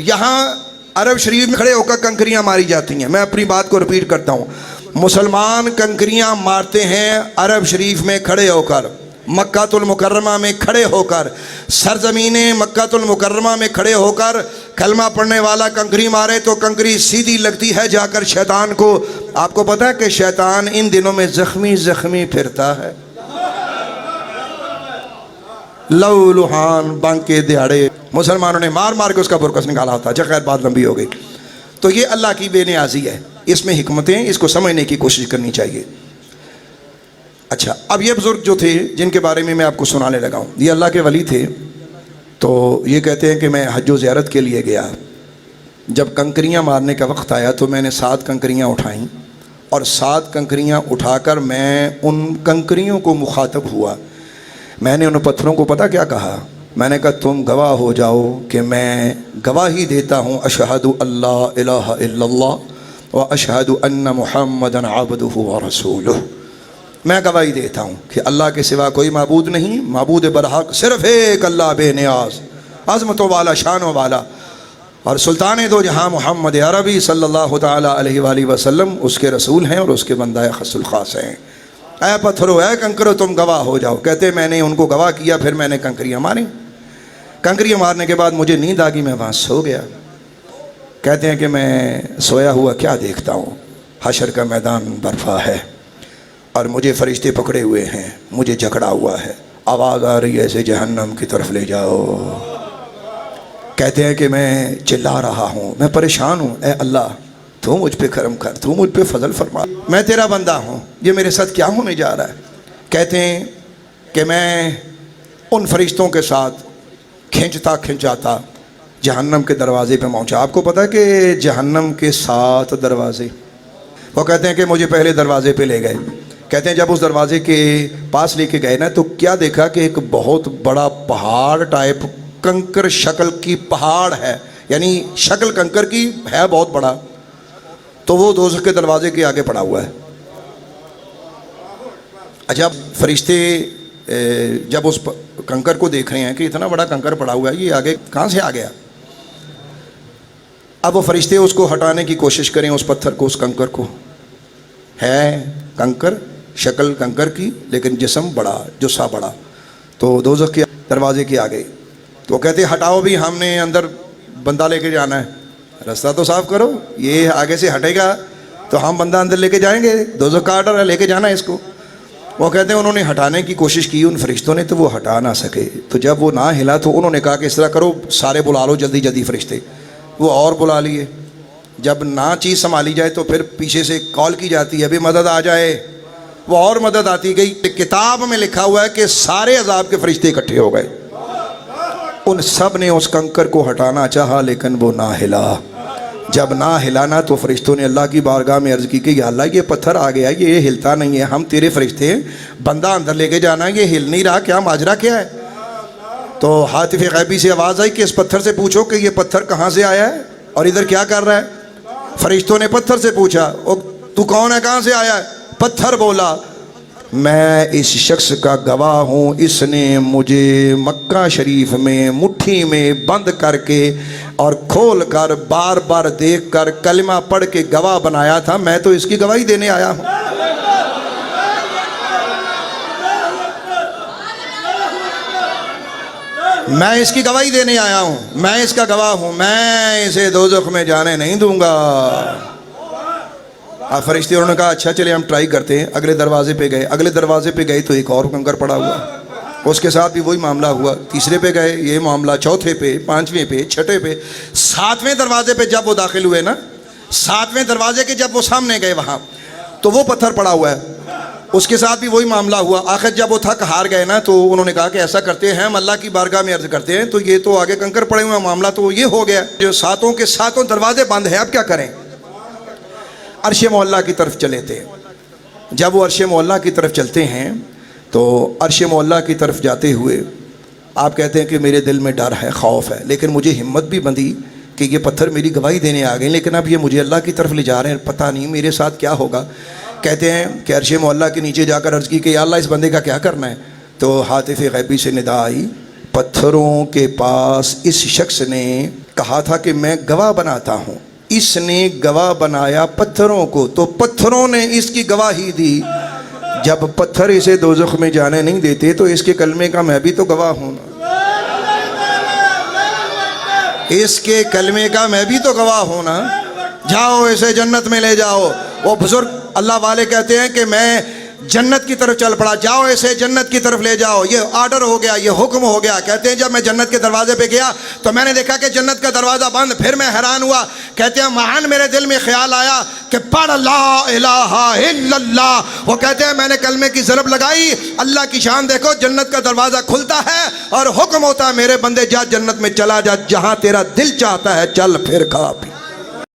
یہاں عرب شریف میں کھڑے ہو کر کنکریاں ماری جاتی ہیں. میں اپنی بات کو ریپیٹ کرتا ہوں. مسلمان کنکریاں مارتے ہیں عرب شریف میں کھڑے ہو کر، مکہ المکرمہ میں کھڑے ہو کر، سرزمین مکہ المکرمہ میں کھڑے ہو کر. کلمہ پڑھنے والا کنکری مارے تو کنکری سیدھی لگتی ہے جا کر شیطان کو. آپ کو پتہ ہے کہ شیطان ان دنوں میں زخمی پھرتا ہے. لو لوہان بانکے دیہڑے مسلمانوں نے مار مار کے اس کا برکس نکالا ہوتا. خیر بات لمبی ہو گئی. تو یہ اللہ کی بے نیازی ہے، اس میں حکمتیں، اس کو سمجھنے کی کوشش کرنی چاہیے. اچھا، اب یہ بزرگ جو تھے جن کے بارے میں آپ کو سنانے لگا ہوں، یہ اللہ کے ولی تھے. تو یہ کہتے ہیں کہ میں حج و زیارت کے لیے گیا. جب کنکریاں مارنے کا وقت آیا تو میں نے 7 کنکریاں اٹھائیں، اور 7 کنکریاں اٹھا کر میں ان کنکریوں کو مخاطب ہوا. میں نے ان پتھروں کو پتہ کیا کہا؟ میں نے کہا تم گواہ ہو جاؤ کہ میں گواہی دیتا ہوں اشہد اللہ الہ الا اللہ و اشہد ان محمدً عبدہ و رسولہ. میں گواہی دیتا ہوں کہ اللہ کے سوا کوئی معبود نہیں، معبود برحق صرف ایک اللہ بے نیاز، عظمتوں والا، شانوں والا، اور سلطان دو جہاں محمد عربی صلی اللہ تعالیٰ علیہ وآلہ وسلم اس کے رسول ہیں اور اس کے بندہ خاص الخاص ہیں. اے پتھرو، اے کنکرو، تم گواہ ہو جاؤ. کہتے میں نے ان کو گواہ کیا، پھر میں نے کنکریاں ماری. کنکریاں مارنے کے بعد مجھے نیند آ گئی، میں وہاں سو گیا. کہتے ہیں کہ میں سویا ہوا کیا دیکھتا ہوں، حشر کا میدان برپا ہے اور مجھے فرشتے پکڑے ہوئے ہیں، مجھے جکڑا ہوا ہے، آواز آ رہی ہے ایسے جہنم کی طرف لے جاؤ. کہتے ہیں کہ میں چلا رہا ہوں، میں پریشان ہوں. اے اللہ، تو مجھ پہ کرم کر، تو مجھ پہ فضل فرما، میں تیرا بندہ ہوں، یہ میرے ساتھ کیا ہونے جا رہا ہے. کہتے ہیں کہ میں ان فرشتوں کے ساتھ کھنچاتا جہنم کے دروازے پہ پہنچا. آپ کو پتہ ہے کہ جہنم کے 7 دروازے. وہ کہتے ہیں کہ مجھے پہلے دروازے پہ لے گئے. کہتے ہیں جب اس دروازے کے پاس لے کے گئے نا تو کیا دیکھا کہ ایک بہت بڑا پہاڑ ٹائپ کنکر شکل کی پہاڑ ہے، یعنی شکل کنکر کی ہے بہت بڑا. تو وہ دوزخ کے دروازے کے آگے پڑا ہوا ہے. اچھا، فرشتے جب اس کنکر کو دیکھ رہے ہیں کہ اتنا بڑا کنکر پڑا ہوا ہے، یہ آگے کہاں سے آ گیا. اب وہ فرشتے اس کو ہٹانے کی کوشش کریں، اس پتھر کو، اس کنکر کو. ہے کنکر، شکل کنکر کی، لیکن جسم بڑا، جسہ بڑا. تو دوزخ کے دروازے کے آگے تو وہ کہتے ہٹاؤ بھی، ہم نے اندر بندہ لے کے جانا ہے، رستہ تو صاف کرو. یہ آگے سے ہٹے گا تو ہم بندہ اندر لے کے جائیں گے، دوزخ کا آرڈر ہے، لے کے جانا ہے اس کو. وہ کہتے ہیں انہوں نے ہٹانے کی کوشش کی ان فرشتوں نے، تو وہ ہٹا نہ سکے. تو جب وہ نہ ہلا تو انہوں نے کہا کہ اس طرح کرو، سارے بلا لو جلدی جلدی فرشتے. وہ اور بلا لیے. جب نہ چیز سنبھالی جائے تو پھر پیچھے سے کال کی جاتی ہے ابھی مدد آ جائے. وہ اور مدد آتی گئی. کتاب میں لکھا ہوا ہے کہ سارے عذاب کے فرشتے اکٹھے ہو گئے. ان سب نے اس کنکر کو ہٹانا چاہا لیکن وہ نہ ہلا. جب نہ ہلانا تو فرشتوں نے اللہ کی بارگاہ میں عرض کی کہ یا اللہ، یہ پتھر آ گیا، یہ ہلتا نہیں ہے، ہم تیرے فرشتے ہیں، بندہ اندر لے کے جانا ہے، یہ ہل نہیں رہا، کیا ماجرا کیا ہے. تو حاطف غیبی سے آواز آئی کہ اس پتھر سے پوچھو کہ یہ پتھر کہاں سے آیا ہے اور ادھر کیا کر رہا ہے. فرشتوں نے پتھر سے پوچھا، تو کون ہے، کہاں سے آیا ہے. پتھر بولا، میں اس شخص کا گواہ ہوں، اس نے مجھے مکہ شریف میں مٹھی میں بند کر کے اور کھول کر بار بار دیکھ کر کلمہ پڑھ کے گواہ بنایا تھا. میں تو اس کی گواہی دینے آیا ہوں. میں اس کی گواہی دینے آیا ہوں، میں اس کا گواہ ہوں، میں اسے دوزخ میں جانے نہیں دوں گا. فرشتے انہوں نے کہا اچھا چلے ہم ٹرائی کرتے ہیں. اگلے دروازے پہ گئے. اگلے دروازے پہ گئے تو ایک اور کنکر پڑا ہوا، اس کے ساتھ بھی وہی معاملہ ہوا. تیسرے پہ گئے، یہ معاملہ. چوتھے پہ، پانچویں پہ، چھٹے پہ. 7ویں دروازے پہ جب وہ داخل ہوئے نا، 7ویں دروازے کے جب وہ سامنے گئے وہاں تو وہ پتھر پڑا ہوا ہے، اس کے ساتھ بھی وہی معاملہ ہوا. آخر جب وہ تھک ہار گئے نا تو انہوں نے کہا کہ ایسا کرتے ہیں، ہم اللہ کی بارگاہ میں عرض کرتے ہیں. تو یہ تو آگے کنکر پڑے ہوئے ہیں، معاملہ تو یہ ہو گیا، جو 7 کے 7 دروازے بند ہیں، اب کیا کریں. عرش معلیٰ کی طرف چلے تھے. جب وہ عرش معلیٰ کی طرف چلتے ہیں تو عرش معلیٰ کی طرف جاتے ہوئے آپ کہتے ہیں کہ میرے دل میں ڈر ہے، خوف ہے، لیکن مجھے ہمت بھی بندھی کہ یہ پتھر میری گواہی دینے آ گئے، لیکن اب یہ مجھے اللہ کی طرف لے جا رہے ہیں، پتہ نہیں میرے ساتھ کیا ہوگا. کہتے ہیں کہ عرش معلیٰ کے نیچے جا کر عرض کی کہ یا اللہ، اس بندے کا کیا کرنا ہے. تو حاطف غیبی سے ندا آئی، پتھروں کے پاس اس شخص نے کہا تھا کہ میں گواہ بناتا ہوں، اس نے گواہ بنایا پتھروں کو، تو پتھروں نے اس کی گواہی دی۔ جب پتھر اسے دوزخ میں جانے نہیں دیتے تو اس کے کلمے کا میں بھی تو گواہ ہوں نا، اس کے کلمے کا میں بھی تو گواہ ہوں نا۔ جاؤ اسے جنت میں لے جاؤ۔ وہ بزرگ اللہ والے کہتے ہیں کہ میں جنت کی طرف چل پڑا، جاؤ اسے جنت کی طرف لے جاؤ، یہ آرڈر ہو گیا، یہ حکم ہو گیا۔ کہتے ہیں جب میں جنت کے دروازے پہ گیا تو میں نے دیکھا کہ جنت کا دروازہ بند، پھر میں حیران ہوا۔ کہتے ہیں مہان میرے دل میں خیال آیا کہ پڑھ لا الہ الا اللہ۔ وہ کہتے ہیں میں نے کلمے کی ضرب لگائی، اللہ کی شان دیکھو، جنت کا دروازہ کھلتا ہے اور حکم ہوتا ہے میرے بندے جا جنت میں چلا جا، جہاں تیرا دل چاہتا ہے چل، پھر کھا پی۔